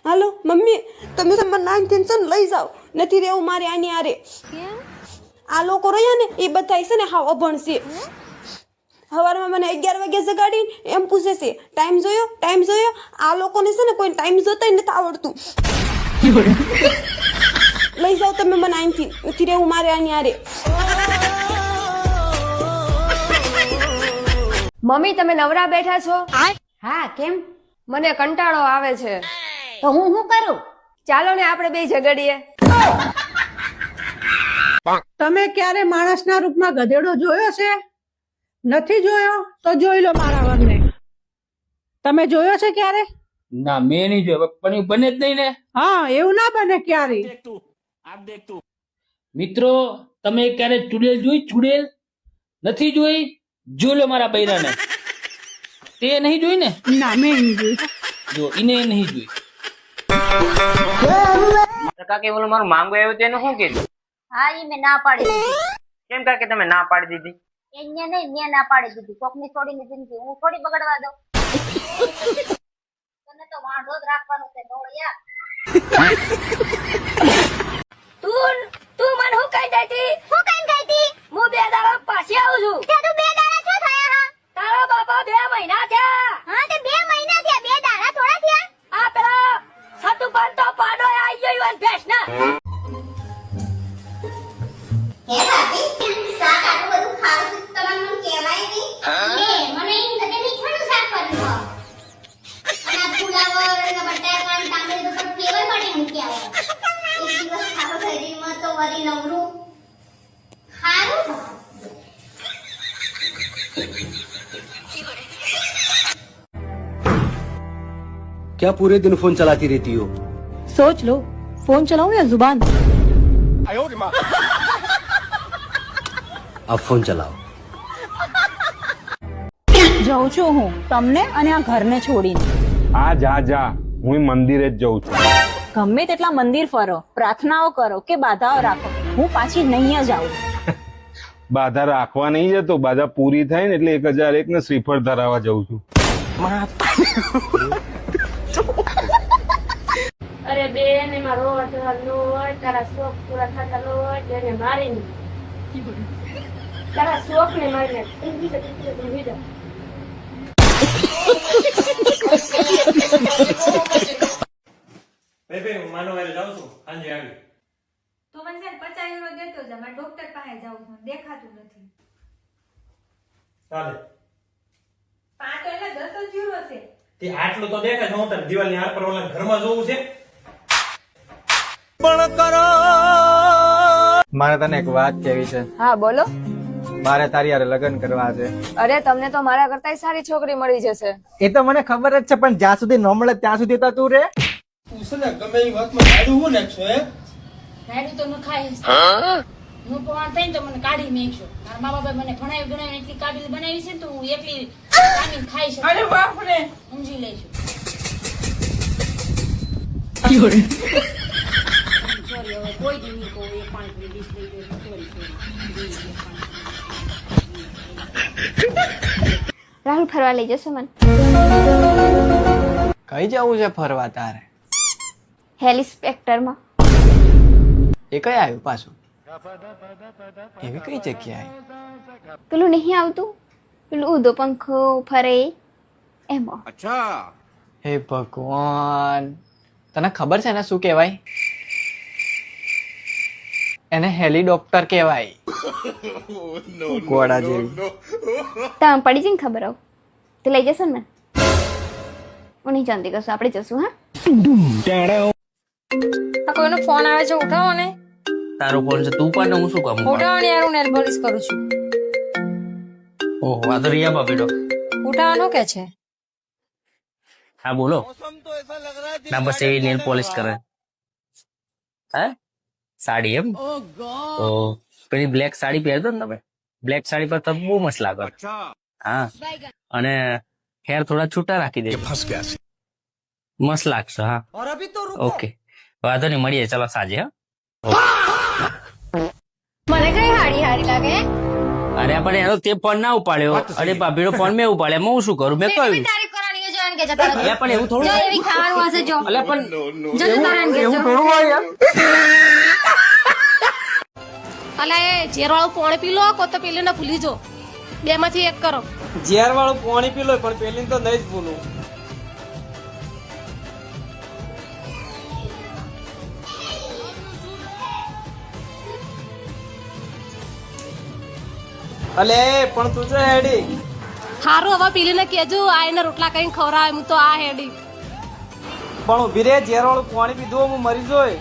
હાલો mummy, તમે મને 19 લઈ જાઓ, નથી રહેવું મારે આની આરે. આ લોકો રહ્યા ને એ બધા છે ને હાવ અભણ છે. સવારમાં મને 11 વાગે જગાડીને એમ પૂછે છે ટાઈમ જોયો ટાઈમ જોયો. આ લોકોને છે ને કોઈ ટાઈમ જોતા નથી આવડતું. લઈ જાઓ તમે મને અહીંથી, નથી રહેવું મારે આની આરે. મમ્મી તમે નવરા બેઠા છો? હા કેમ? મને કંટાળો આવે છે. તો હું શું કરું? ચાલો ને આપણે બે ઝઘડીએ. તમે ક્યારે માણસના રૂપમાં ગધેડો જોયો છે? નથી જોયો તો જોઈ લો મારા વરને. તમે જોયો છે ક્યારે? ના મેં નહીં જોયો, પણ એ બને જ નહીં ને. હા, એવું ના બને ક્યારે. મિત્રો તમે ક્યારે ચુડેલ જોઈ? ચુડેલ નથી જોઈ? જોઈ લો મારા બૈરાને. તે નહીં જોઈ ને? ના મેં નહીં જોઈ. જો એને નહીં જોઈ. કાકી ઓલું મારું માંગુ આવ્યું તેનું શું કીધું? હા ઈ મેં ના પાડી દીધી. કેમ કાકી તમે ના પાડી દીધી? એને નહીં, મેં ના પાડી દીધી. કોકની છોડીની જિંદગી હું થોડી બગડવા દઉં. તને તો વાંધો જ રાખવાનો છે ડોળિયા. તું મને હું કહી દેતી? હું કેમ કહેતી? હું 2 દાડા પાછી આવું છું. તે તું 2 દાડા છો થયા હા? તારા બાપા 2 મહિના થયા. હા તે 2 મહિના થયા, 2 દાડા થોડા થયા. આ પેલા સતુ બંધ તો પાડો આવી ગયો અને ભેંસ ના. હે ભાભી, શાક આટલું બધું ખાવું છું તમને મને કહેવાય નહીં? મને એમ થતું કે છોડું શાક કર્યું. અને આ ફુલાવર અને બટાકા અને ટામેટું તો ફ્લેવર માટે મૂકી આવો. એક દિવસ ખાવા શરીરમાં તો વરી નવરું ખારું છે. क्या पूरे दिन फोन चलाती रहती हो? सोच लो, फोन चलाऊं या जुबान? अब फोन चलाओ. જાઉં છું હું તમને અને આ ઘરને છોડીને. હા જા જા, હું મંદિરે જ જઉં છું. ગમે તેટલા મંદિર ફરો, પ્રાર્થનાઓ કરો કે બાધાઓ રાખો, હું પાછી નહીં જ આવું. બાધા રાખવા નહીં જતો, બાધા પૂરી થાય ને એટલે 1001 ને શ્રીફળ ધરાવવા જઉં છું. અરે બેન એમાં રોજ રોજ તારા શોખ પૂરા થતા રોજ એને મારીને તારા શોખ ને મારીને માનો વારે જાઉં છું, સાંજે આવી. તો મને છે ને 50 યુરો દેતો જા, મારે ડોક્ટર પાસે જાવું છે, દેખાતું નથી. ચાલે. 5 તો એટલે 10 જ યુરો છે. તે આટલું તો દેખાય છે, હું તને દિવાલની આર પર ઓલા ઘરમાં જોવું છે. મારે તને એક વાત કહેવી છે. હા બોલો. મારે તારી હારે લગ્ન કરવા છે. અરે તમને તો મારા કરતા સારી છોકરી મળી જશે. એ તો મને ખબર જ છે, પણ જ્યાં સુધી ન મળે ત્યાં સુધી તો તું રે. રાયડું તો ન ખાઈશ. હું પણ થઈને તો મને કાઢી મેકશો. મારા મા બાપા મને ભણાવી એટલી કાબિલ બનાવી છે ને, તો હું એકલી કાઢીને ખાઈ શકું. અરે બાપ રે, સમજી લઈશું. સોરી, હવે કોઈ દી નહીં કહું. એક પાણી ડીશ લઈ ગયો. રાહુલ ફરવા લઈ જશો મને? કઈ જવું છે ફરવા તારે? હેલિસ્પેક્ટરમાં. એ કઈ આવ્યું પાછું? એવી કઈ જગ્યાએ? પેલું નહીં આવતું, પેલું ઉડો પંખો ફરે એમાં. હે ભગવાન, તને ખબર છે ને શું કહેવાય? એને હેલિકોપ્ટર કહેવાય. ઘોડા જેવી. તમે પડી જઈને ખબર આવ તો લઈ જશો ને? હું નહીં જાણતી, કશું આપણે જશું. હા આ કોઈનો ફોન આવે છે, ઉઠાવો ને. તારો ફોન છે, તું પણ હું શું કામ? ઉઠાવો ને યાર, હું નેલ પોલિશ કરું છું. ઓહો, આ તો રિયા ભાભીનો. ઉઠાવવાનું કે છે? હા બોલો. ના બસ એ નેલ પોલિશ કરે. હે સાડી એમ? તો પેલી બ્લેક સાડી પહેરતો ને તમે, બ્લેક સાડી પર તમે બહુ મસ્ત લાગો. હા, અને હેર થોડા છૂટા રાખી દે, મસ્ત લાગશે. હા ઓકે, વાંધો નહીં, મળીએ ચાલો સાંજે. હા મને કઈ હાડી હારી લાગે? અરે પણ એનો તે ફોન ના ઉપાડ્યો, અરે ભાભીનો ફોન મેં ઉપાડ્યો, હું શું કરું? મેં કહ્યું તારીફ કરવાની યોજના કે જતા રહો. અલ્યા પણ એવું થોડું જો એવી ખાવાનું હશે જો. અલ્યા પણ જો જતા રહો એમ કે એવું જો. થોડું હોય યાર. અલા એ ઝેર વાળું પાણી પી લો કો તો પેલી ને ભૂલી જો. બે માંથી એક કરો. ઝેર વાળું પાણી પી લો પણ પેલી તો નહીં જ ભૂલું. અલે પણ તું જો હેડી હારું હવે પેલી ને કેજો આ એને રોટલા કઈ ખવડાવે હું તો આ હેડી. પણ ઉભી રે ઝેર વાળું પાણી પીધું હું મરી જોય.